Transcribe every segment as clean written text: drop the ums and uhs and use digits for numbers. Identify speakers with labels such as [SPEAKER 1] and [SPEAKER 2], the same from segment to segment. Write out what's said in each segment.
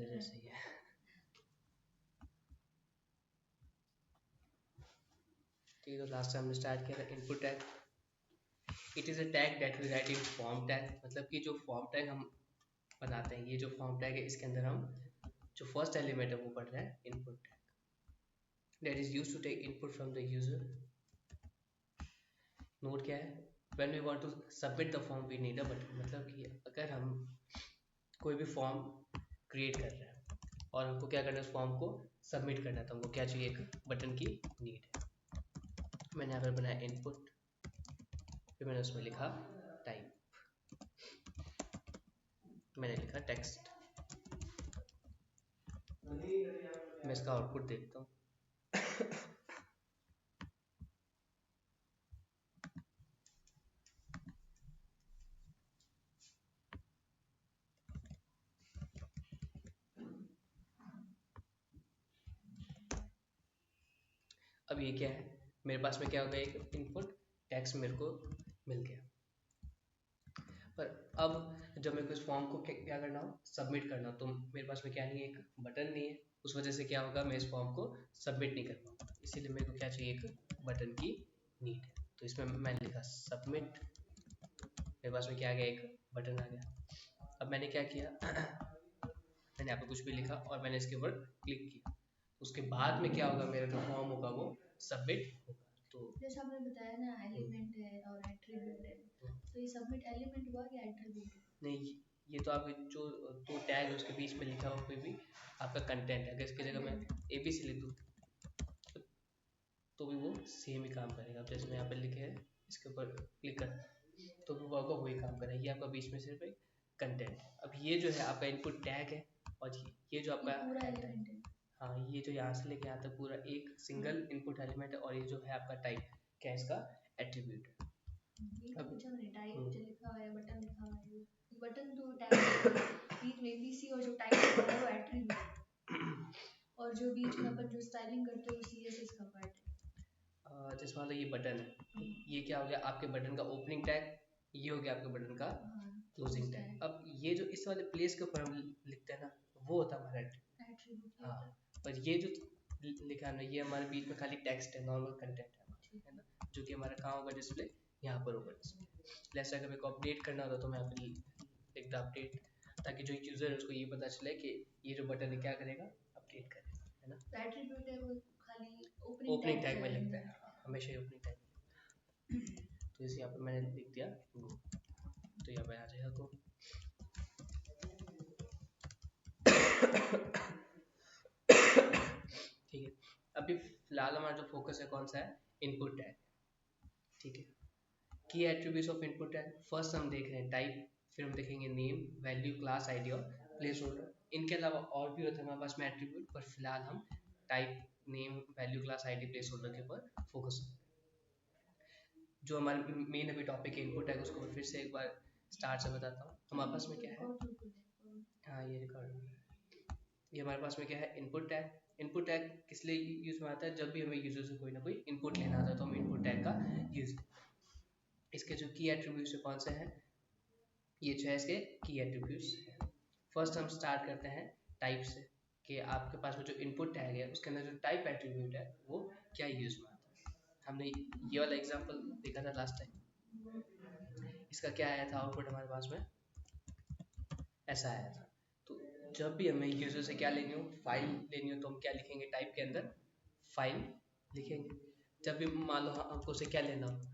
[SPEAKER 1] पहले जैसे ही है। ठीक है, तो लास्ट टाइम हमने स्टार्ट किया था input tag. It is a tag that we write in form tag, मतलब कि जो फॉर्म टैग हम बनाते हैं, ये जो फॉर्म टैग है इसके अंदर हम जो फर्स्ट एलिमेंट है वो पढ़ रहे हैं input tag that is used to take input from the user. Note क्या है, when we want to submit the form we need a button, मतलब कि अगर हम कोई भी फॉर्म क्रिएट कर रहे हैं और हमको क्या करना है उस फॉर्म को सबमिट करना है, तो हमको क्या चाहिए, एक बटन की नीड है। मैंने यहाँ पर बनाया इनपुट, फिर मैंने उसमें लिखा टाइप, मैंने लिखा टेक्स्ट। मैं इसका आउटपुट देखता हूँ। अब ये क्या है, मेरे पास में क्या हो गया, एक इनपुट टेक्स्ट मेरे को मिल गया। पर अब जब मेरे को इस फॉर्म को क्या करना हो, सबमिट करना हो, तो मेरे पास में क्या नहीं है, एक बटन नहीं है। उस वजह से क्या होगा, मैं इस फॉर्म को सबमिट नहीं कर पाऊंगा, इसीलिए मेरे को क्या चाहिए, एक बटन की नीड है। तो इसमें मैंने लिखा सबमिट, मेरे पास में क्या आ गया, एक बटन आ गया। अब मैंने क्या किया मैंने यहाँ पे कुछ भी लिखा और मैंने इसके ऊपर क्लिक किया, उसके बाद में क्या होगा, मेरा जो फॉर्म होगा वो सबमिट होगा। तो
[SPEAKER 2] जैसे आपने बताया ना एलिमेंट है और एट्रीब्यूट है, तो ये सबमिट एलिमेंट हुआ या एट्रीब्यूट है?
[SPEAKER 1] नहीं, ये तो आपके जो दो टैग है उसके बीच में लिखा हुआ कोई भी आपका कंटेंट है, अगर इसकी जगह मैं ABC लिख दूँ तो भी वो सेम ही काम करेगा। अब जैसे मैं यहाँ पे लिखे है, इसके ऊपर क्लिक कर तो भी वो आपका वही काम करेगा। ये आपका बीच में सिर्फ एक कंटेंट है। अब ये जो है आपका इनपुट टैग है और ये जो आपका
[SPEAKER 2] पूरा एलिमेंट है।
[SPEAKER 1] हाँ, ये जो यहाँ से लेके यहाँ तक पूरा एक सिंगल इनपुट एलिमेंट है और ये जो है आपका टाइप क्या है, इसका एट्रीब्यूट है।
[SPEAKER 2] ये तो पूछा मैंने, टाइप जो लिखा है, बटन लिखा है, बटन तो टैग बीच में ABC और जो टाइप लिखा है वो एट्रीब्यूट, और जो बीच में अपन जो स्टाइलिंग करते हैं वो CSS का पार्ट है।
[SPEAKER 1] जैसे मान लो ये बटन है, ये क्या हो गया, आपके बटन का ओपनिंग टैग, ये हो गया आपके बटन का क्लोजिंग टैग। अब ये जो इस वाले प्लेस के ऊपर हम लिखते हैं ना, वो होता है हमारा
[SPEAKER 2] एट्रीब्यूट।
[SPEAKER 1] हाँ, पर ये जो लिखा है ना, ये हमारे बीच में खाली टेक्स्ट है, नॉर्मल कंटेंट है ना, जो कि हमारा कहाँ होगा, डिस्प्ले यहाँ पर होगा डिस्प्ले। जैसे अगर मेरे को अपडेट करना होता तो मैं यहाँ पे लिख द अपडेट, ताकि जो यूजर है उसको ये पता चले कि ये जो बटन है क्या करेगा, अपडेट करेगा, है ना।
[SPEAKER 2] तो एट्रीब्यूट है वो खाली
[SPEAKER 1] ओपनिंग टैग में लिखता है, हमेशा ही ओपनिंग टैग। तो इसे यहाँ पे मैंने लिख दिया गो, तो यहाँ पे आ जाएगा गो। ठीक है, अभी फिलहाल हमारा जो फोकस है कौन सा है, इनपुट टैग। ठीक है, की attributes of input tag, first हम देख रहे हैं टाइप, फिर हम देखेंगे नेम, वैल्यू, क्लास आईडी और प्लेस होल्डर। इनके अलावा और भी होते हैं हमारे पास में एट्रीब्यूट, पर फिलहाल हम type, name, value, class ID, place holder के ऊपर फोकस करेंगे। जो हमारे मेन अभी टॉपिक है इनपुट टैग, उसको मैं फिर से एक बार स्टार्ट से बताता हूँ। हमारे पास में क्या है, हाँ ये रिकॉर्ड, ये हमारे पास में क्या है, इनपुट टैग। इनपुट टैग किस लिए यूज में आता है, जब भी हमें यूजर से कोई ना कोई इनपुट लेना आता है तो हम इनपुट टैग का यूज। इसके जो की एट्रीब्यूट्स कौन से हैं, ये जो है इसके की एट्रीब्यूट्स हैं। फर्स्ट हम स्टार्ट करते हैं टाइप से, कि आपके पास में जो इनपुट टैग है उसके अंदर जो टाइप एट्रीब्यूट है वो क्या यूज में आता है। हमने ये वाला एग्जांपल देखा था लास्ट टाइम, इसका क्या आया था आउटपुट हमारे पास में, ऐसा आया था। तो जब भी हमें यूजर से क्या लेनी हो, फाइल लेनी हो, तो हम क्या लिखेंगे, टाइप के अंदर फाइल लिखेंगे। जब भी मान लो हमको उसे क्या लेना हो,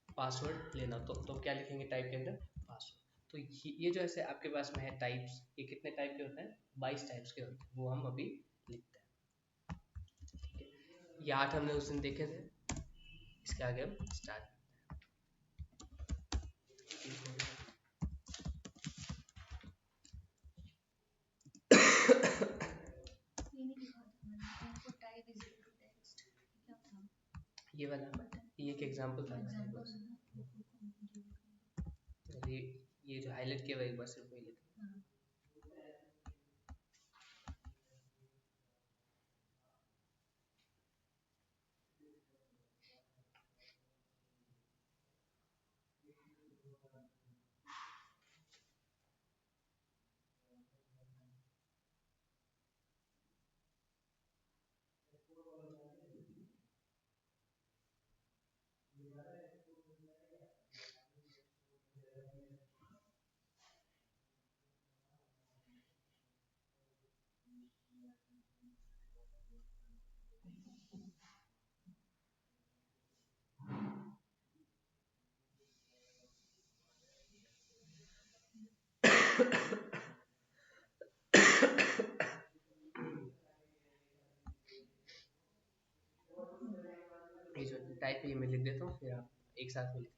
[SPEAKER 1] पासवर्ड लेना, तो हम क्या लिखेंगे, टाइप के अंदर पासवर्ड। तो ये जो ऐसे आपके पास में है टाइप्स, ये कितने टाइप के होते हैं, 22 टाइप्स के होते हैं, वो हम अभी लिखते हैं। ठीक है, ये 8 हमने उस दिन देखे थे, इसके आगे हम स्टार्ट। ये वाला ये एक एग्जांपल था, ये जो हाईलाइट किया हुआ एक बार सिर्फ वही लिखा। ये मैं लिख देता हूँ, फिर आप एक साथ में लिखना।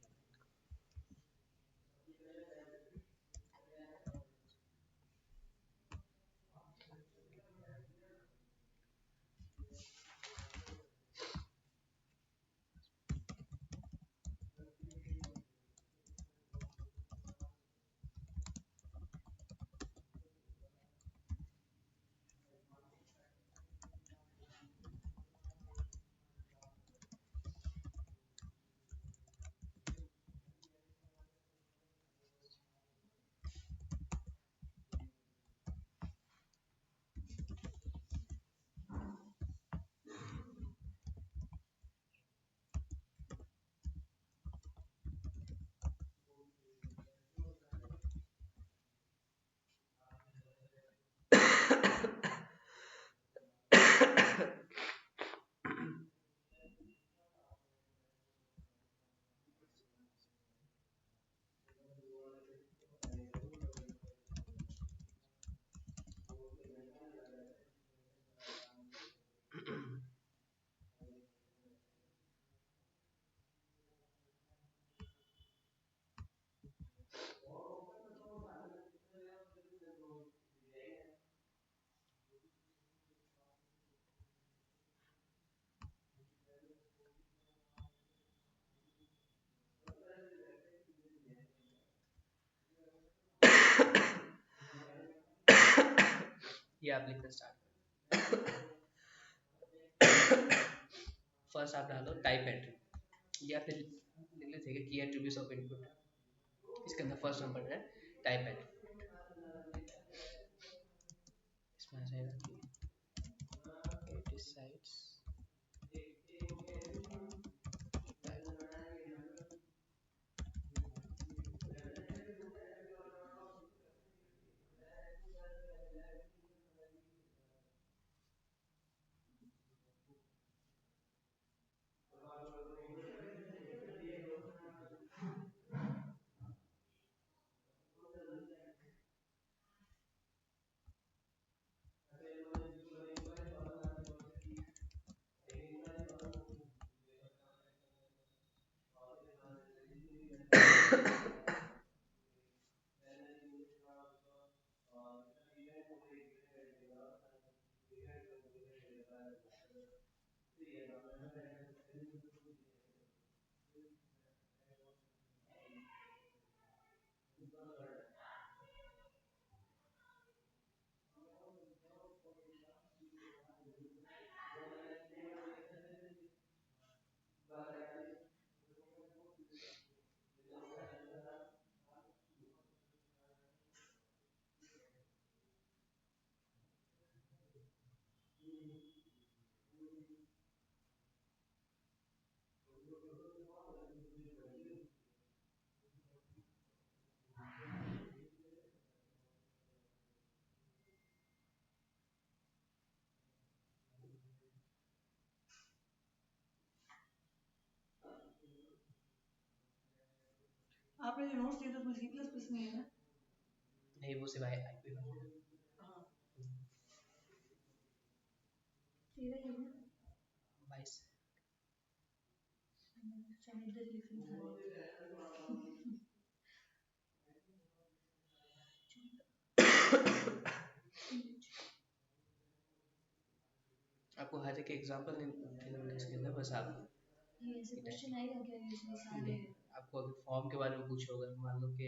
[SPEAKER 1] ये आप लिखना स्टार्ट। फर्स्ट आप डालो टाइप एंट्री, ये आपने लिख लेते हैं की एट्रीब्यूट्स ऑफ इनपुट। इसके अंदर फर्स्ट नंबर है टाइप एंट्री। इसमें आ जाएगा it decides
[SPEAKER 2] आपने जो नोट्स दिए थे उसमें सी प्लस प्लस नहीं है ना?
[SPEAKER 1] नहीं, वो सिवाय आईपी में है।
[SPEAKER 2] हाँ तेरा ही है ना?
[SPEAKER 1] 22।
[SPEAKER 2] शायद इधर ही लिख लिखा
[SPEAKER 1] आपको हर एक एग्जांपल देना इसके अंदर, बस आप
[SPEAKER 2] है। ये ऐसे क्वेश्चन आएगा क्या कि इसमें सारे
[SPEAKER 1] नहीं, आपको अगर फॉर्म के बारे में पूछे होगा, मान लो कि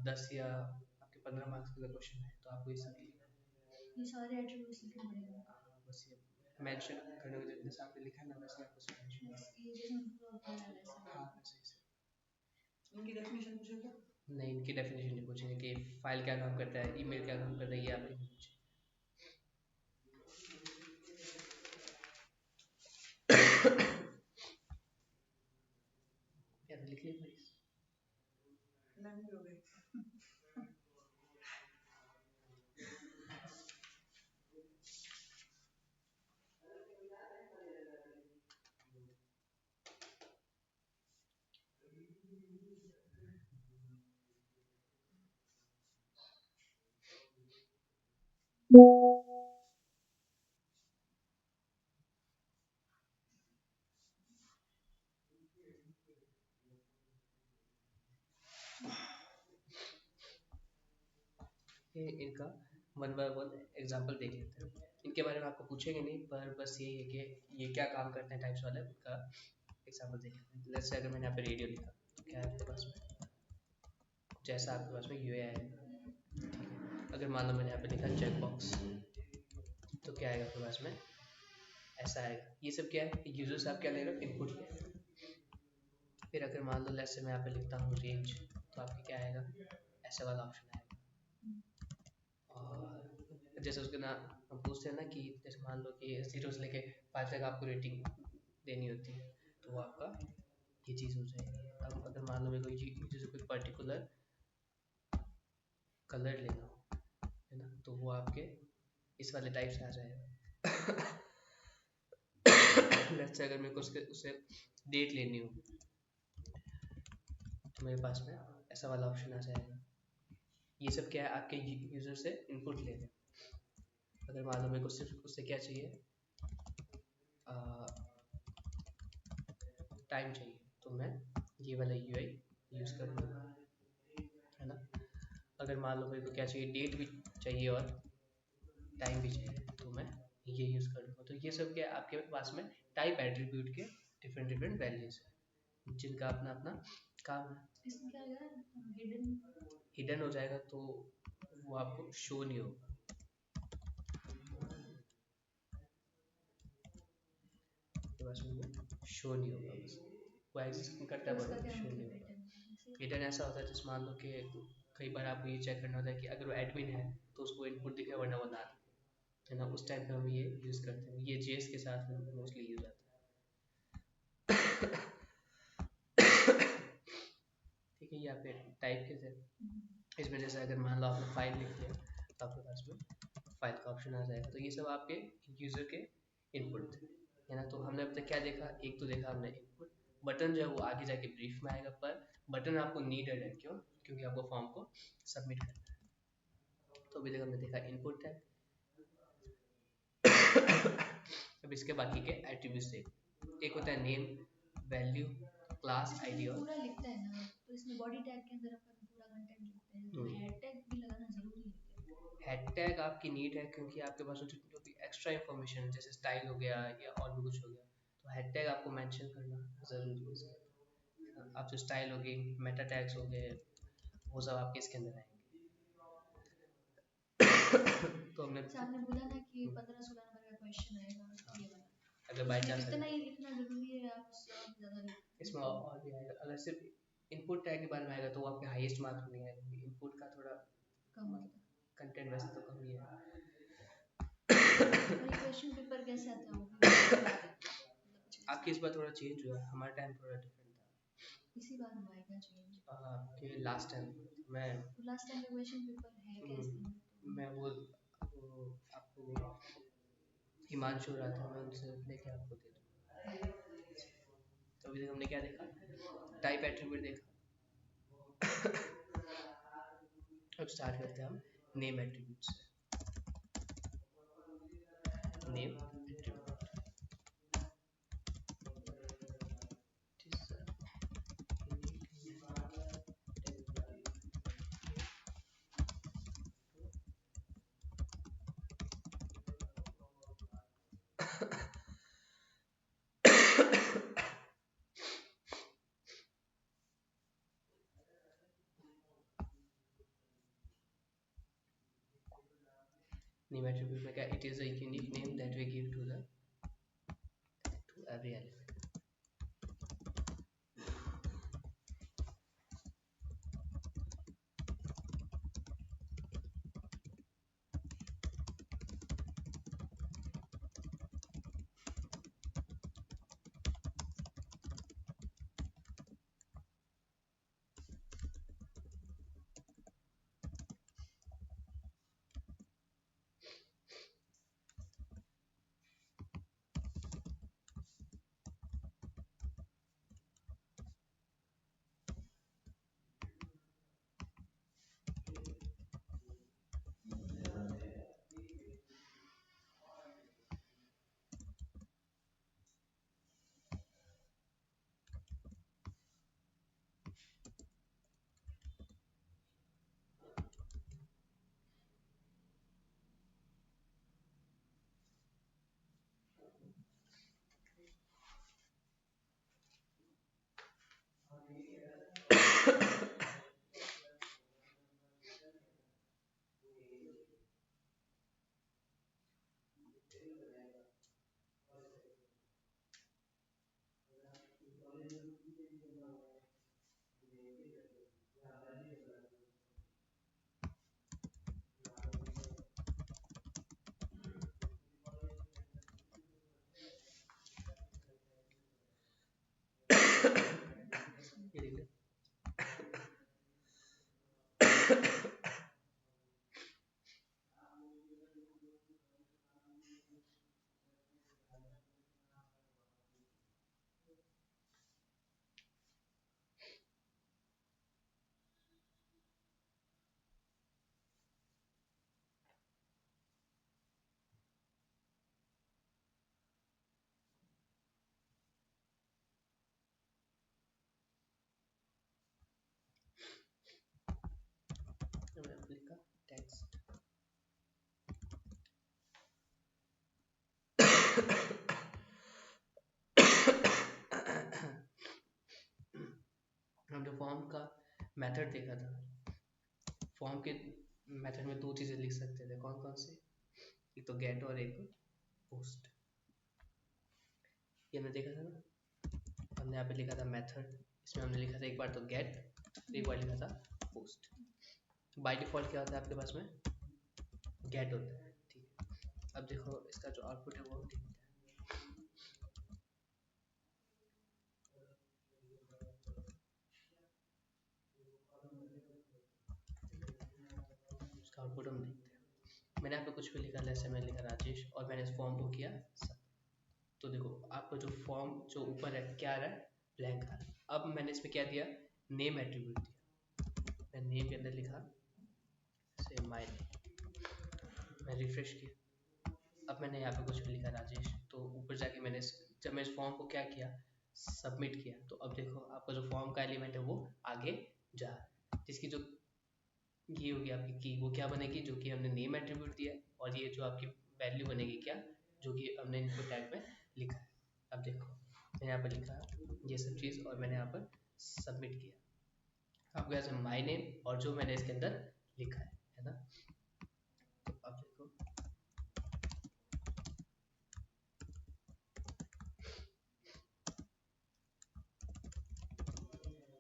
[SPEAKER 1] 10 या आपके 15 मार्क्स का क्वेश्चन है, तो आपको ये सब
[SPEAKER 2] ये सारे एट्रीब्यूट्स लिखने पड़ेंगे?
[SPEAKER 1] बस ये मेंशन करने को जैसे आपने लिखा है ना, वैसे आपको सब मेंशन करना
[SPEAKER 2] ये जैसे हम पूरा बोला है वैसा।
[SPEAKER 1] है। हाँ, वैसे ही।
[SPEAKER 2] इनकी डेफिनेशन पूछेगा?
[SPEAKER 1] नहीं, इनकी डेफिनेशन नहीं पूछेंगे कि फाइल क्या काम करता है, ईमेल क्या काम करता है, ये आपके नहीं पूछेंगे। क्या लिख लिया भाई?
[SPEAKER 2] लंबी हो गई।
[SPEAKER 1] ये इनका वन बाय वन एग्जांपल देख लेते हैं। इनके बारे में आपको पूछेंगे नहीं, पर बस यही है कि ये क्या काम करते हैं टाइप्स वाले, उनका एग्जांपल देख लेते हैं। लेट्स से अगर मैंने यहाँ पे रेडियो लिखा तो क्या है आपके पास में, जैसा आपके पास में यूए आएगा। अगर मान लो मैंने यहाँ पे लिखा चेक बॉक्स तो क्या आएगा आपके पास में, ऐसा आएगा। ये सब क्या है, यूजर से आप क्या लेगा, इनपुट लेगा। फिर अगर मान लो लेट्स से मैं यहाँ पे लिखता हूँ रेंज, तो आपके क्या आएगा, ऐसा वाला ऑप्शन आएगा। और जैसे उसके ना हम पूछते हैं ना कि जैसे मान लो कि 0 से लेके 5 तक आपको रेटिंग देनी होती है, तो वो आपका ये चीज़ हो जाएगी। अब अगर मान लो मेरे को जैसे कोई पर्टिकुलर कलर लेना हो, है ना, तो वो आपके इस वाले टाइप से आ जाएगा। लेट्स से अगर मेरे को उससे डेट लेनी हो तो मेरे पास में ऐसा वाला ऑप्शन आ जाएगा। ये सब क्या है, आपके यूज़र से इनपुट ले लें। अगर मान लो मेरे को सिर्फ उससे क्या चाहिए, टाइम चाहिए, तो मैं ये वाला यूआई यूज़ कर लूँगा, है ना। अगर मान लो मेरे को क्या चाहिए, डेट भी चाहिए और टाइम भी चाहिए, तो मैं ये यूज़ कर लूँगा। तो ये सब क्या आपके पास में टाइप एट्रीब्यूट के डिफरेंट डिफरेंट वैल्यूज है, जिनका अपना अपना काम है।
[SPEAKER 2] इसमें क्या आएगा,
[SPEAKER 1] हिडन हो जाएगा तो वो आपको शो नहीं होगा। आपके पास में शो नहीं होगा, बस वो एग्जिस्ट करता है पर शो नहीं होगा। हिडन ऐसा होता है जिस मान लो कि कई बार आपको ये चेक करना होता है कि अगर वो एडमिन है तो उसको इनपुट दिखे वरना वो ना दिखे, है ना। उस टाइप पे हम ये यूज़ करते हैं। ये जेएस के साथ मोस्टली यूज आता है। ठीक है, या फिर टाइप के थे इसमें, जैसे अगर मान लो आपने फाइल लिख लिया तो आपके पास में फाइल का ऑप्शन आ जाएगा। तो ये सब आपके यूज़र के इनपुट थे, है ना। तो हमने अब तक क्या देखा, एक तो देखा हमने इनपुट। बटन जो है वो आगे जाके ब्रीफ में आएगा, पर बटन आपको नीडेड है, क्यों, क्योंकि आपको फॉर्म को सबमिट करना है। तो अभी तक हमने देखा इनपुट है। अब इसके बाकी के एट्रीब्यूट्स देख, एक होता है नेम, वैल्यू, क्लास, आईडी और
[SPEAKER 2] पूरा लिखता है ना, तो इसमें बॉडी टैग के अंदर अपन पूरा कंटेंट लिखते हैं, तो हेड टैग भी लगाना जरूरी है।
[SPEAKER 1] हेड टैग आपकी नीड है क्योंकि आपके पास जो भी एक्स्ट्रा इन्फॉर्मेशन जैसे स्टाइल हो गया या और भी कुछ हो गया, तो हेड टैग आपको मेंशन करना ज़रूरी है। आप जो स्टाइल हो गई, मेटा टैग्स हो गए, वो सब आपके इसके अंदर आएंगे। तो हमने
[SPEAKER 2] आपने बोला ना कि 15-16 नंबर का क्वेश्चन आएगा, ये वाला
[SPEAKER 1] अगर बाई चांस
[SPEAKER 2] इतना ही लिखना जरूरी है, आप उससे ज़्यादा लिख
[SPEAKER 1] इसमें और भी आएगा। अगर सिर्फ इनपुट टैग के बारे में आएगा तो वो आपके हाईएस्ट मार्क्स नहीं आएगा, क्योंकि इनपुट का थोड़ा
[SPEAKER 2] कम होता
[SPEAKER 1] कंटेंट वैसे तो कम ही है।
[SPEAKER 2] है। क्वेश्चन पेपर कैसे आता है वो भी बता देते हैं।
[SPEAKER 1] आपके इस बार थोड़ा चेंज हुआ, हमारा टाइम थोड़ा डिफरेंट था।
[SPEAKER 2] इसी बार हुआ है क्या चेंज?
[SPEAKER 1] आपके लास्ट टाइम मैं
[SPEAKER 2] लास्ट टाइम का क्वेश्चन पेपर है क्या इसमें?
[SPEAKER 1] मैं वो आपको हिमांशु रहा था, मैं उनसे लेके आपको दे दूँगा। तो अभी तक हमने क्या देखा, टाइप एट्रीब्यूट देखा। अब स्टार्ट करते हैं हम नेम एट्रीब्यूट से। नेम एट्रीब्यूट, नेम एट्रीब्यूट में क्या, it is a unique name that we give to every element. Method देखा था, फॉर्म के मेथड में दो चीज़ें लिख सकते थे, कौन कौन से, एक तो गेट और एक पोस्ट, ये हमने देखा था ना। हमने यहाँ पे लिखा था मेथड, इसमें हमने लिखा था एक बार तो गेट, एक बार लिखा था पोस्ट। बाय डिफॉल्ट क्या होता है आपके पास में, गेट होता है, ठीक है। अब देखो इसका जो आउटपुट है वो दिखता है, उसका आउटपुट हम देखते हैं। मैंने यहाँ पे कुछ भी लिखा, जैसे मैंने लिखा राजेश और मैंने इस फॉर्म को किया सब, तो देखो आपको जो फॉर्म जो ऊपर है क्या आ रहा है, ब्लैंक आ रहा है। अब मैंने इसमें क्या दिया, नेम एट्रीब्यूट दिया, मैं नेम के अंदर लिखा से माय नेम, मैं रिफ्रेश किया, अब मैंने यहाँ पे कुछ भी लिखा राजेश, तो ऊपर जाके मैंने जब मैं इस फॉर्म को क्या किया, सबमिट किया, तो अब देखो आपका जो फॉर्म का एलिमेंट है वो आगे जा रहा है, जिसकी जो ये होगी आपकी की, वो क्या बनेगी, जो कि हमने नेम एट्रीब्यूट दिया है, और ये जो आपकी वैल्यू बनेगी क्या, जो कि हमने इनपुट टैग में लिखा है। अब देखो मैंने यहाँ पर लिखा ये सब चीज़ और मैंने यहाँ पर सबमिट किया, आपके पास माई नेम और जो मैंने इसके अंदर लिखा है ना। तो अब देखो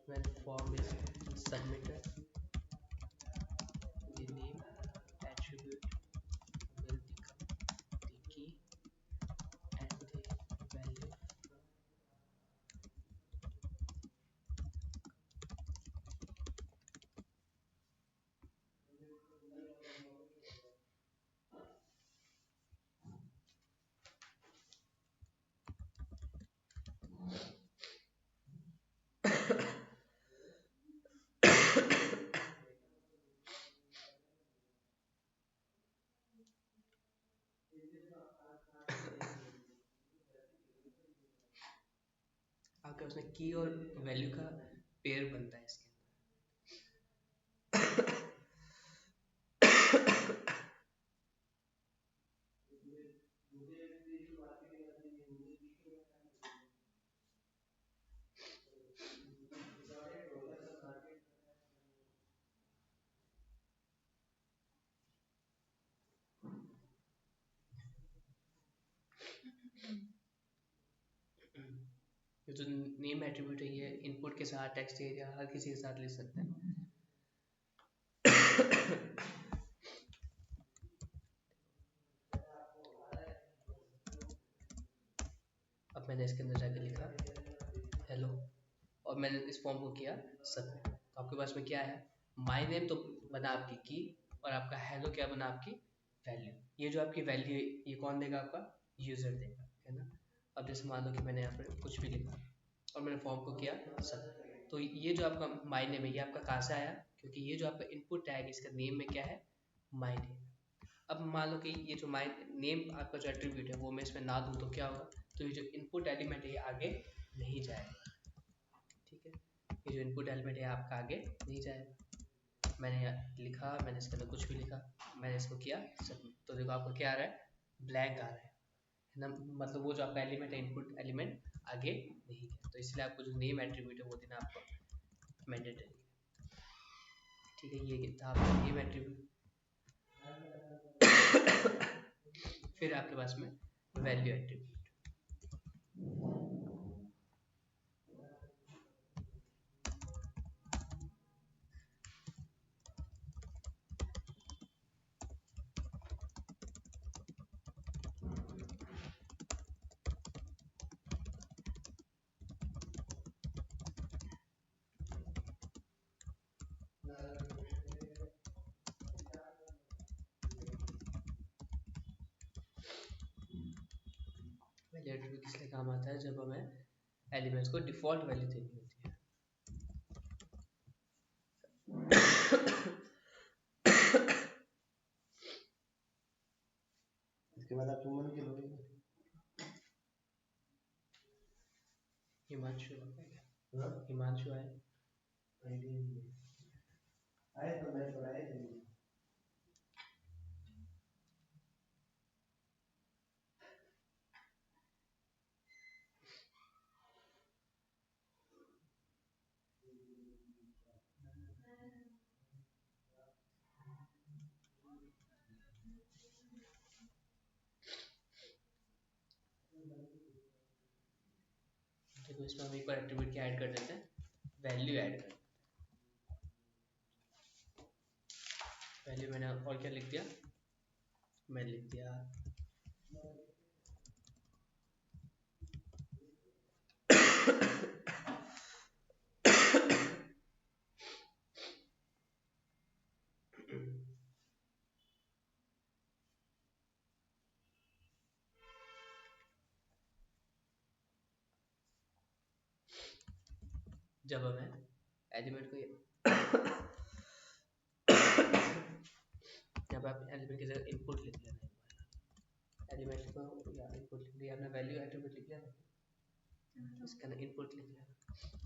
[SPEAKER 1] when form is submitted, the name attribute will become the key and the value. आपके उसमें की और वैल्यू का पेयर बनता है इसके अंदर। ये जो नेम एट्रीब्यूट है ये इनपुट के साथ टेक्स्ट एरिया हर किसी के साथ लिख सकते हैं। अब मैंने इसके अंदर जाकर लिखा हेलो और मैंने इस फॉर्म को किया सबमिट, तो आपके पास में क्या है, माय नेम तो बना आपकी की और आपका हेलो क्या बना आपकी वैल्यू। ये जो आपकी वैल्यू है ये कौन देगा, आपका यूजर देगा, है ना। अब जैसे मान लो कि मैंने यहाँ पर कुछ भी लिखा और मैंने फॉर्म को किया सबमिट, तो ये जो आपका माय नेम है ये आपका कहाँ से आया, क्योंकि ये जो आपका इनपुट टैग है इसका नेम में क्या है, माय नेम। अब मान लो कि ये जो माय नेम आपका जो एट्रीब्यूट है वो मैं इसमें ना दूँ तो क्या होगा, तो ये जो इनपुट एलिमेंट है ये आगे नहीं जाएगा, ठीक है। ये जो इनपुट एलिमेंट है आपका आगे नहीं जाएगा। मैंने यहाँ लिखा, मैंने इसके अंदर कुछ भी लिखा, मैंने इसको किया सबमिट, तो देखो आपको क्या आ रहा है, ब्लैंक आ रहा है ना, मतलब वो जो आपका एलिमेंट है इनपुट एलिमेंट आगे नहीं गया, तो इसलिए आपको जो नेम एट्रीब्यूट है वो देना आपको मैंडेटरी है, ठीक है। ये था आपका नेम एट्रीब्यूट। फिर आपके पास में वैल्यू एट्रीब्यूट, वैल्यू एट्रीब्यूट किस लिए काम आता है, जब हमें एलिमेंट्स को डिफॉल्ट वैल्यू देनी होती है।
[SPEAKER 3] इसके बाद आप सुमन के लोगे
[SPEAKER 1] हिमांशु
[SPEAKER 3] हाँ
[SPEAKER 1] हिमांशु आए,
[SPEAKER 3] आईडी आए तो मैं पढ़ाए थे
[SPEAKER 1] इसमें हम एक बार एट्रीब्यूट क्या ऐड कर देते हैं, वैल्यू ऐड कर। वैल्यू मैंने और क्या लिख दिया, मैं लिख दिया जब हमें एलिमेंट को यहाँ पे आप एलिमेंट की जगह इनपुट लिख लेना, एलिमेंट को या इनपुट लिख लिया आपने, वैल्यू एट्रीब्यूट लिख लिया, इसका इनपुट लिख लिया।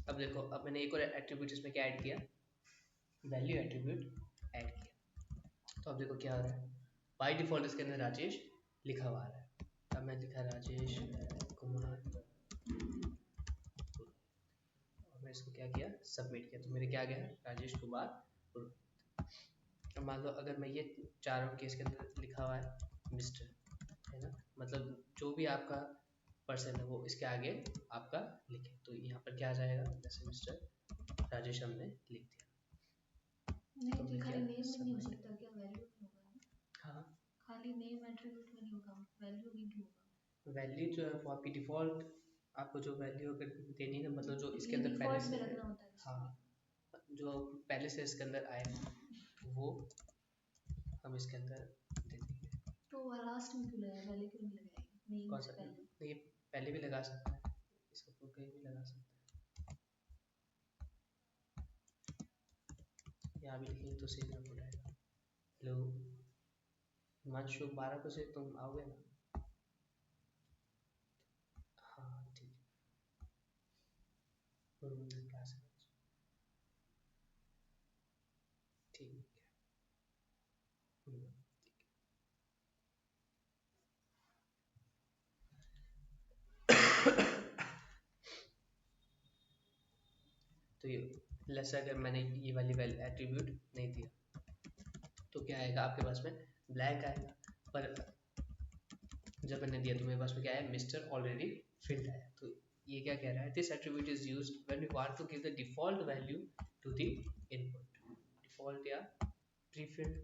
[SPEAKER 1] अब देखो, अब मैंने एक और एट्रीब्यूट इसमें क्या ऐड किया, वैल्यू एट्रीब्यूट ऐड किया। तो अब देखो क्या हो रहा है, बाय डिफॉल्ट इसके अंदर राजेश लिखा हुआ आ रहा है। अब मैं लिखा राजेश कुमार और मैं इसको क्या किया, सबमिट किया, तो मेरे क्या गया, राजेश कुमार। अब मान लो अगर मैं ये चाह रहा हूँ कि इसके अंदर लिखा हुआ है मिस्टर, है ना, मतलब जो भी आपका पर्सन है वो इसके आगे आपका लिखे, तो यहाँ पर क्या आ जाएगा, जैसे मिस्टर राजेश हमने लिख दिया।
[SPEAKER 2] नहीं तो खाली नेम में नहीं हो सकता क्या, वैल्यू में होगा?
[SPEAKER 1] हाँ,
[SPEAKER 2] खाली नेम एट्रीब्यूट में नहीं होगा, वैल्यू भी होगा।
[SPEAKER 1] वैल्यू जो है वो आपकी डिफॉल्ट, आपको जो वैल्यू अगर देनी है, मतलब जो इसके अंदर पहले
[SPEAKER 2] डिफॉल्ट में
[SPEAKER 1] से,
[SPEAKER 2] रखना होता है।
[SPEAKER 1] हाँ, जो पहले से इसके अंदर आए वो हम इसके अंदर दे देंगे।
[SPEAKER 2] तो लास्ट में क्यों लगाया, पहले क्यों नहीं लगाया? नेम
[SPEAKER 1] कौन
[SPEAKER 2] से
[SPEAKER 1] सा,
[SPEAKER 2] पहले
[SPEAKER 1] ये पहले भी लगा सकता है, इसको तो कहीं भी लगा सकता है, यहाँ भी लिखेंगे तो सही नंबर आएगा। हेलो हिमांशु, 12 बजे तुम आओगे ना? हाँ ठीक है, क्लास ठीक है। तो ये लेस अगर मैंने ये वाली वैल्यू एट्रीब्यूट नहीं दिया तो क्या आएगा आपके पास में, ब्लैंक आएगा। पर जब मैंने दिया तो मेरे पास में क्या है, मिस्टर ऑलरेडी फिल्ड आया। तो ये क्या कह रहा है, this attribute is used when we want to give the default value to the input, default या prefilled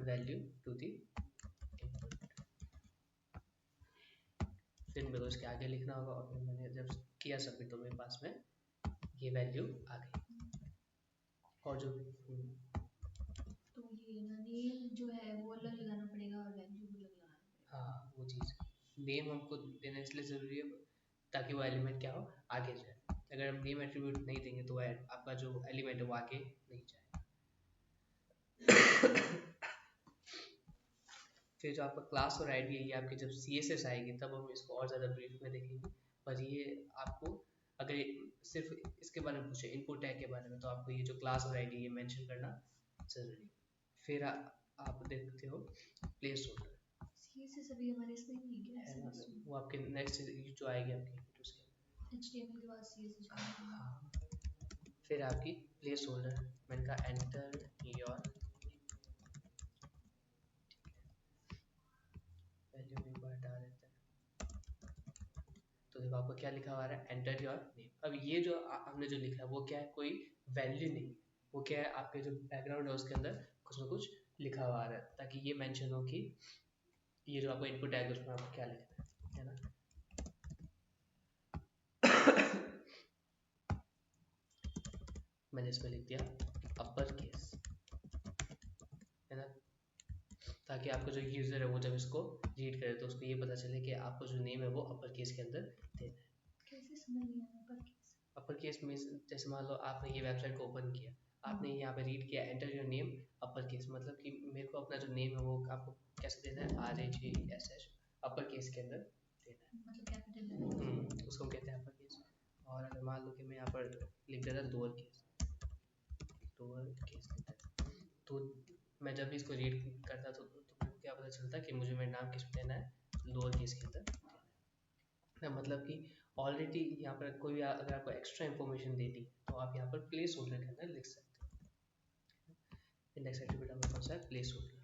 [SPEAKER 1] value to the input. फिर मेरे को इसके आगे लिखना होगा, और फिर मैंने जब किया सबमिट तो मेरे पास में ये वैल्यू आ गई। और जो
[SPEAKER 2] तो ये ना नेम जो है वो अलग लगाना पड़ेगा और वैल्यू भी अलग लगाना पड़ेगा।
[SPEAKER 1] हाँ, वो चीज़ नेम हमको देना इसलिए ज़रूरी है ताकि वो एलिमेंट क्या हो, आगे जाए। अगर हम नेम एट्रीब्यूट नहीं देंगे तो आपका जो एलिमेंट है वो आगे नहीं जाएगा। फिर जो आपका क्लास और आईडी है, ये आपकी जब CSS आएगी तब हम इसको और ज़्यादा ब्रीफ में देखेंगे। पर ये आपको अगर सिर्फ इसके बारे में पूछे, इनपुट टैग के बारे में, तो आपको ये जो क्लास और आईडी ये मेंशन करना ज़रूरी है। फिर आप देखते हो प्लेस होल्डर,
[SPEAKER 2] CSS अभी हमारे इसमें नहीं है
[SPEAKER 1] है
[SPEAKER 2] क्या?
[SPEAKER 1] ना, वो आपके नेक्स्ट जो आएगी आपकी उसके,
[SPEAKER 2] HTML के बाद CSS आएगा।
[SPEAKER 1] हाँ। फिर आपकी प्लेस होल्डर, मैंने कहा एंटर योर वैल्यू एक बार डाल देते हैं। तो देखो आपको क्या लिखा हुआ है, एंटर योर नेम। अब ये जो हमने जो लिखा है वो क्या है, कोई वैल्यू नहीं, वो क्या है, आपके जो बैकग्राउंड है उसके अंदर कुछ ना कुछ लिखा हुआ है, ताकि ये मेंशन हो कि ये जो आपका इनपुट है उसमें आपको क्या लिखना है ना। मैंने इसमें लिख दिया अपर केस, है ना, ताकि आपका जो यूज़र है वो जब इसको रीड करे तो उसको ये पता चले कि आपको जो नेम है वो अपर केस के अंदर देना है।
[SPEAKER 2] कैसे समझ नहीं आया अपर केस?
[SPEAKER 1] अपर केस में जैसे मान लो आपने ये वेबसाइट को ओपन किया, आपने यहाँ पे रीड किया enter your name upper case, मतलब कि मेरे को अपना जो नेम है वो आपको कैसे देना है, RAJSH अपर केस के अंदर देना है,
[SPEAKER 2] मतलब कैपिटल
[SPEAKER 1] उसको कहते हैं अपर केस। और अगर मान लो कि मैं यहाँ पर लिख देता लोअर केस, तो मैं जब भी इसको रीड करता तो मेरे को क्या पता चलता कि मुझे मेरा नाम किस में देना है, लोअर केस के अंदर देना है। मतलब कि ऑलरेडी यहाँ पर कोई भी अगर आपको एक्स्ट्रा इन्फॉर्मेशन देती तो आप यहाँ पर प्लेस होल्डर के अंदर लिख सकते हो। नेक्स्ट एट्रीब्यूट आपका कौन सा है, प्लेस होल्डर।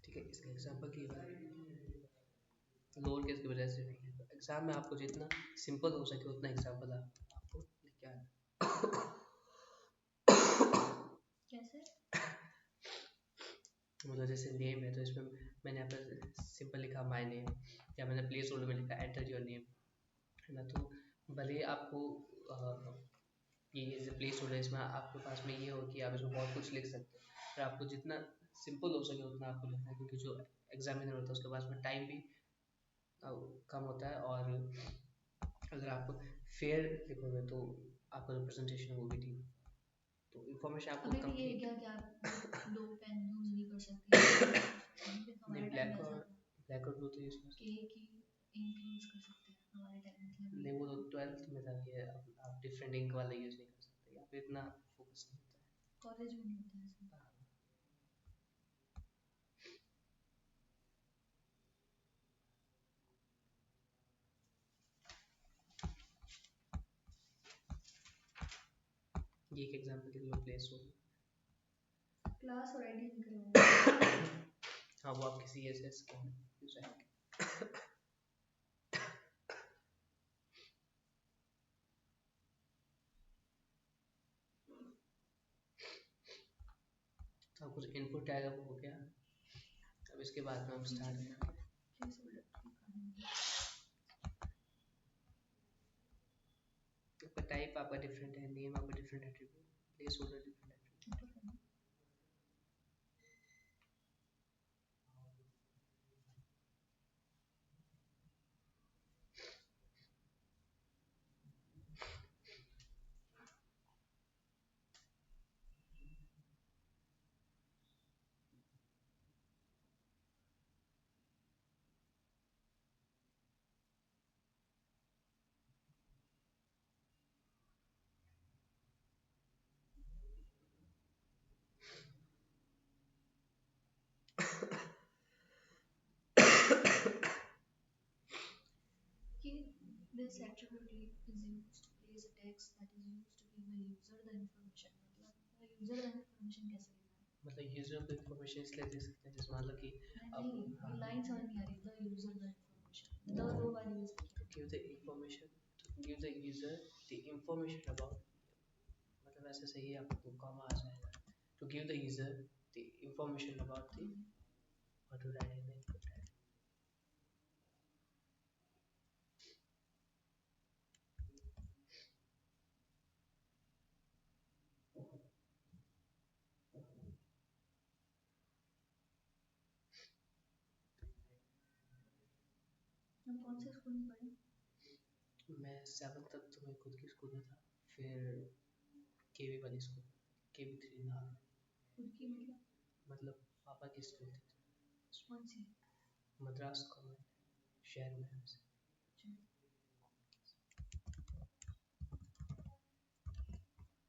[SPEAKER 1] ठीक है, इसका एग्जाम्पल की बात लोअर केस की वजह से नहीं है, तो एग्जाम में आपको जितना सिंपल हो सके उतना एग्जाम्पल आपको लेके आना।
[SPEAKER 2] कैसे?
[SPEAKER 1] मतलब जैसे नेम है तो इसमें मैंने यहाँ पर सिंपल लिखा माय नेम, या मैंने प्लेस होल्डर में लिखा एंटर योर नेम, है ना। तो भले ही आपको ये जो प्लेस होल्डर इसमें आपके पास में ये हो कि आप इसमें बहुत कुछ लिख सकते हैं, पर आपको जितना सिंपल हो सके उतना आपको लिखना है, क्योंकि जो एग्जामिनर होता है उसके पास में टाइम भी कम होता है, और अगर आप फेयर लिखोगे तो आपका जो प्रेजेंटेशन है वो भी ठीक, तो इन्फॉर्मेशन आपको
[SPEAKER 2] अभी भी ये
[SPEAKER 1] कंप्लीट।
[SPEAKER 2] क्या कि आप दो पेन यूज नहीं कर सकते, फिर हमारे टाइम में ऐसा था
[SPEAKER 1] ब्लैक और ब्लू तो यूज कर
[SPEAKER 2] कि एक ही इंक यूज कर सकते हैं हमारे टाइम में।
[SPEAKER 1] नहीं, वो तो 12th में था कि आप डिफरेंट इंक वाला यूज नहीं कर सकते, यहाँ पे इतना फोकस नहीं होता
[SPEAKER 2] कॉलेज में नहीं होता ऐसा।
[SPEAKER 1] है। ये एक एग्जांपल के लिए प्लेस हो,
[SPEAKER 2] क्लास और आईडी लिख रहे हो।
[SPEAKER 1] हाँ वो आपके CSS का यूज है। तो कुछ इनपुट टैग अब हो गया, अब इसके बाद में हम स्टार्ट करेंगे। आपका टाइप आपका डिफरेंट है, नेम आपका different attribute, place holder different attribute.
[SPEAKER 2] कि this attribute is used to place a text that is used to give the user the information, मतलब user the information कैसे लिखना है?
[SPEAKER 1] मतलब यूजर को इन्फॉर्मेशन इसलिए दे सकते हैं, जैसे मान लो कि अब
[SPEAKER 2] नहीं, लाइन समझ नहीं आ रही, the user the information, the दो बार यूज किया।
[SPEAKER 1] to give the information, to give the user the information about, मतलब ऐसे सही है, आपको कॉमा आ जाएगा, to give the user the information about the, what to write in the input tag.
[SPEAKER 2] हम कौन से स्कूल में पढ़े?
[SPEAKER 1] मैं 7th तक तो मैं खुद की स्कूल में था, फिर केवी वाली स्कूल, KV3 ना,
[SPEAKER 2] खुद की
[SPEAKER 1] मतलब पापा की स्कूल थी,
[SPEAKER 2] कौन सी?
[SPEAKER 1] मद्रास कॉन्वेंट, शहर में है वैसे।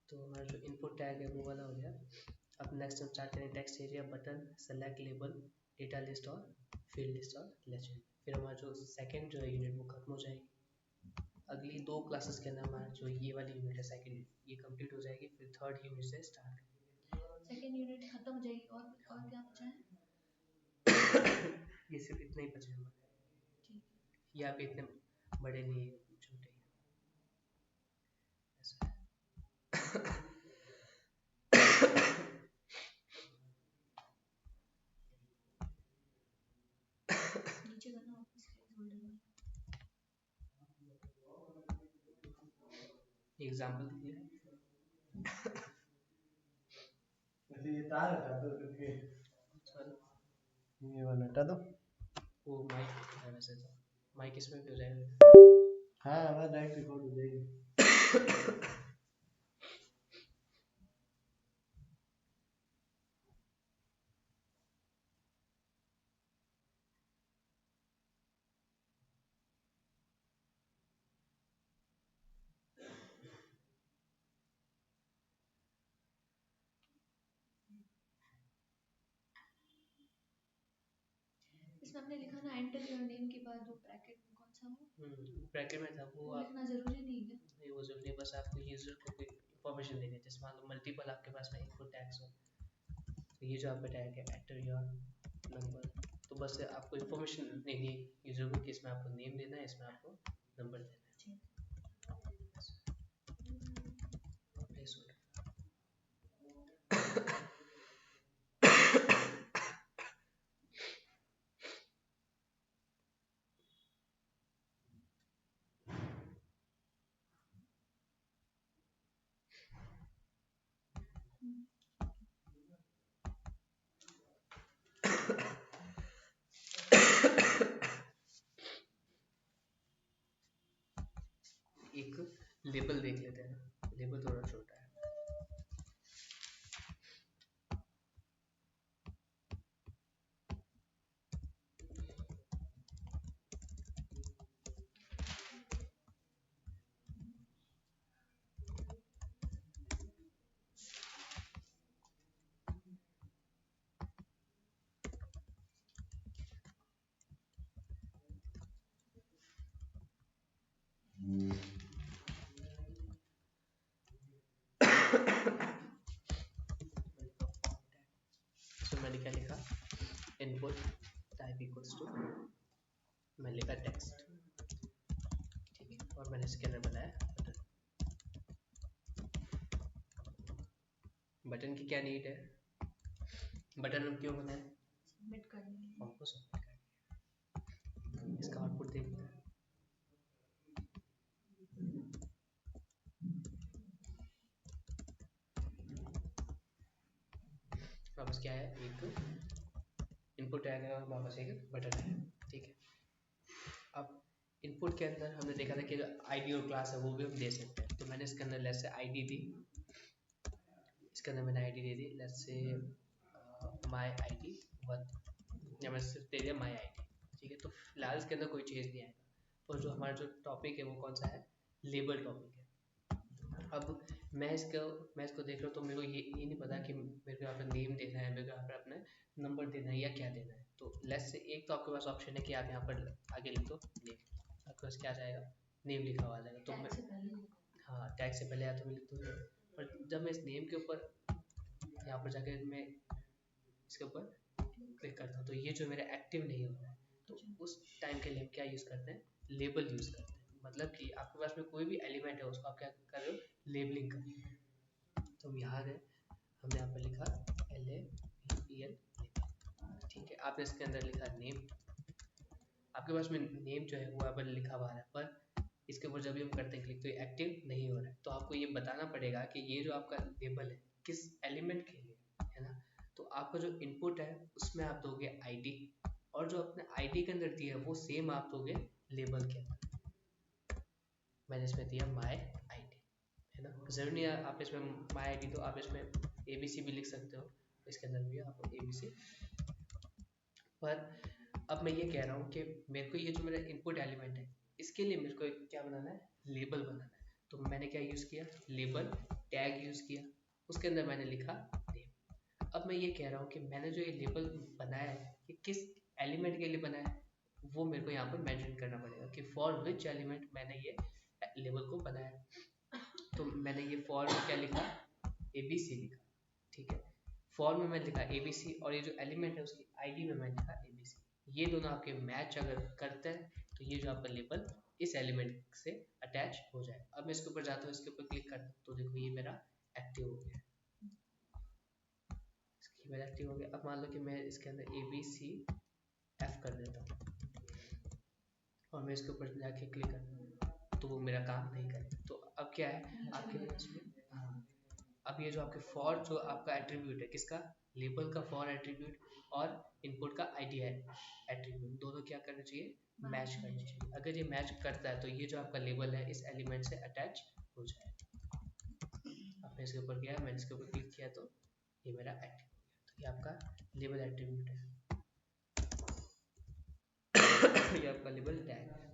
[SPEAKER 1] तो हमारा जो इनपुट टैग है वो वाला हो गया। अब नेक्स्ट हम स्टार्ट करें text area, button, select label, data list और फील्ड लिस्ट और लेजेंड। फिर हमारा जो सेकंड जो यूनिट वो खत्म हो जाएगी। अगली 2 क्लासेस के अंदर हमारा जो ये वाली यूनिट है सेकंड, ये कंप्लीट हो जाएगी, फिर थर्ड यूनिट से स्टार्ट करेंगे।
[SPEAKER 2] सेकंड यूनिट खत्म हो जाएगी, और क्या बचा है?
[SPEAKER 1] ये सिर्फ इतना ही बचा है हमारा,
[SPEAKER 2] ठीक है।
[SPEAKER 1] ये आप इतने बड़े नहीं, छोटे ही ऐसा है। एग्जाम्पल दिया है।
[SPEAKER 3] वैसे ये तार हटा दो करके,
[SPEAKER 1] सॉरी
[SPEAKER 3] ये वाला हटा दो।
[SPEAKER 1] वो माइक है वैसे तो, माइक इसमें भी हो जाएगा।
[SPEAKER 3] हाँ बस डायरेक्ट रिकॉर्ड हो जाएगी।
[SPEAKER 2] इसमें हमने लिखा ना एंटर योर नेम के बाद वो ब्रैकेट में कौन सा वो
[SPEAKER 1] ब्रैकेट में था वो आप
[SPEAKER 2] लिखना जरूरी नहीं है क्या?
[SPEAKER 1] नहीं, वो जरूरी है, बस आपको यूजर को कोई इंफॉर्मेशन देनी है। जैसे मान लो मल्टीपल आपके पास में इनपुट टैग्स हो, तो ये जो आपका टैग है एंटर योर नंबर, तो बस आपको इंफॉर्मेशन देनी है यूजर को कि इसमें आपको नेम देना है, इसमें आपको नंबर देना है। Place order। एक लेबल देख लेते हैं ना, लेबल थोड़ा छोटा है। तो मैंने क्या लिखा, इनपुट टाइप इक्वल्स टू, मैं लिखा टेक्स्ट, ठीक है, और मैंने इसके अंदर बनाया बटन। बटन की क्या नीड है, बटन हम क्यों बनाए,
[SPEAKER 2] सबमिट करने के लिए।
[SPEAKER 1] फॉर्म को सबमिट करके। इसका आउटपुट देखते हैं। वापस क्या है, एक इनपुट टैग है और वापस एक बटन है, ठीक है। अब इनपुट के अंदर हमने देखा था कि जो आईडी और क्लास है वो भी हम दे सकते हैं, तो मैंने इसके अंदर लेट्स से आईडी दी, इसके अंदर मैंने ID they the let's say my ID 1, या मैं सिर्फ दे दिया माय आईडी, ठीक है। तो फिलहाल इसके अंदर कोई चीज़ नहीं आएगा, और जो हमारा जो टॉपिक है वो कौन सा है, लेबल टॉपिक है। अब मैं इसको देख रहा हूँ, तो मेरे को ये नहीं पता कि मेरे को यहाँ पर नेम देना है, मेरे को यहाँ पर अपना नंबर देना है या क्या देना है। तो लेट्स से एक तो आपके पास ऑप्शन है कि आप यहाँ पर आगे लिख दो नेम, आपके पास क्या आ जाएगा, नेम लिखा हुआ आ जाएगा। तो मैं
[SPEAKER 2] टैग से पहले लिखो।
[SPEAKER 1] हाँ टैग से पहले या तो मैं लिख दूँ, पर जब मैं इस नेम के ऊपर यहाँ पर जाकर मैं इसके ऊपर क्लिक करता हूँ, तो ये जो मेरा एक्टिव नहीं हो रहा है, तो उस टाइम के लिए हम क्या यूज़ करते हैं, लेबल यूज़ करते हैं। मतलब कि आपके पास में कोई भी एलिमेंट है उसको आप क्या कर रहे हो, लेबलिंग कर रहे हो। तो हम यहाँ गए, हमने यहाँ पर लिखा LABL, ठीक है। आपने इसके अंदर लिखा नेम, आपके पास में नेम जो है वो यहाँ पर लिखा हुआ है, पर इसके ऊपर जब भी हम करते हैं क्लिक तो ये एक्टिव नहीं हो रहा है। तो आपको ये बताना पड़ेगा कि ये जो आपका लेबल है किस एलिमेंट के लिए है ना। तो आपका जो इनपुट है उसमें आप दोगे आईडी, और जो अपने आईडी के अंदर दिया है वो सेम आप दोगे लेबल के अंदर। मैंने इसमें दिया माय आईडी, है ना। जरूरी नहीं है आप इसमें माय आईडी दो, आप इसमें ABC भी लिख सकते हो, इसके अंदर भी आप ABC। पर अब मैं ये कह रहा हूँ कि मेरे को ये जो मेरा इनपुट एलिमेंट है इसके लिए मेरे को क्या बनाना है, लेबल बनाना है। तो मैंने क्या यूज़ किया, लेबल टैग यूज़ किया, उसके अंदर मैंने लिखा नेम। अब मैं ये कह रहा हूँ कि मैंने जो ये लेबल बनाया है ये किस एलिमेंट के लिए बनाया है, वो मेरे को यहाँ पर मेंशन करना पड़ेगा कि फॉर विच एलिमेंट मैंने ये लेबल को बनाया। तो मैंने ये फॉर में क्या लिखा, ABC लिखा, ठीक है। फॉर में मैंने लिखा ABC, और ये जो एलिमेंट है उसकी आईडी में मैंने लिखा ABC। ये दोनों आपके मैच अगर करते हैं तो ये जो आपका लेबल इस एलिमेंट से अटैच हो जाए। अब मैं इसके ऊपर जाता हूँ, इसके ऊपर क्लिक करता हूँ, तो देखो ये मेरा एक्टिव हो गया, इसकी मेरा एक्टिव हो गया। अब मान लो कि मैं इसके अंदर ABCF कर देता हूँ और मैं इसके ऊपर जाके क्लिक करता हूँ, तो वो मेरा काम नहीं करेगा। तो अब क्या है, आपके पास में अब ये जो आपके फॉर जो आपका एट्रीब्यूट है किसका, लेबल का फॉर एट्रीब्यूट और इनपुट का आईडी एट्रीब्यूट, दोनों क्या करना चाहिए, मैच करना चाहिए। अगर ये मैच करता है तो ये जो आपका लेबल है इस एलिमेंट से अटैच हो जाएगा। आपने इसके ऊपर किया, मैंने इसके ऊपर क्लिक किया तो ये मेरा एट्रीब्यूट, तो ये आपका लेबल एट्रीब्यूट है। ये आपका लेबल टैग है।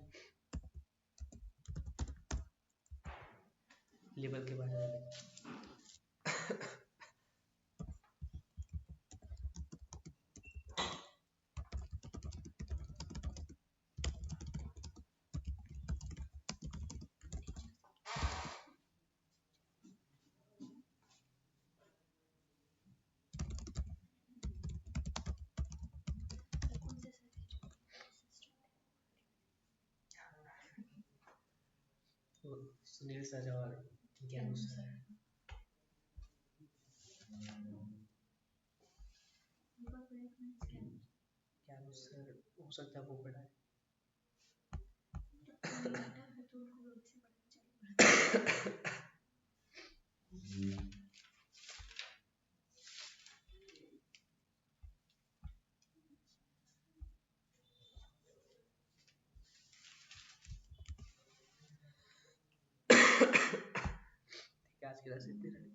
[SPEAKER 1] लेबल के बारे में तो सुनील सर और ज्ञानू सर, ज्ञानू सर हो सकता है वो पढ़ा है। आज की क्लास इतनी रही।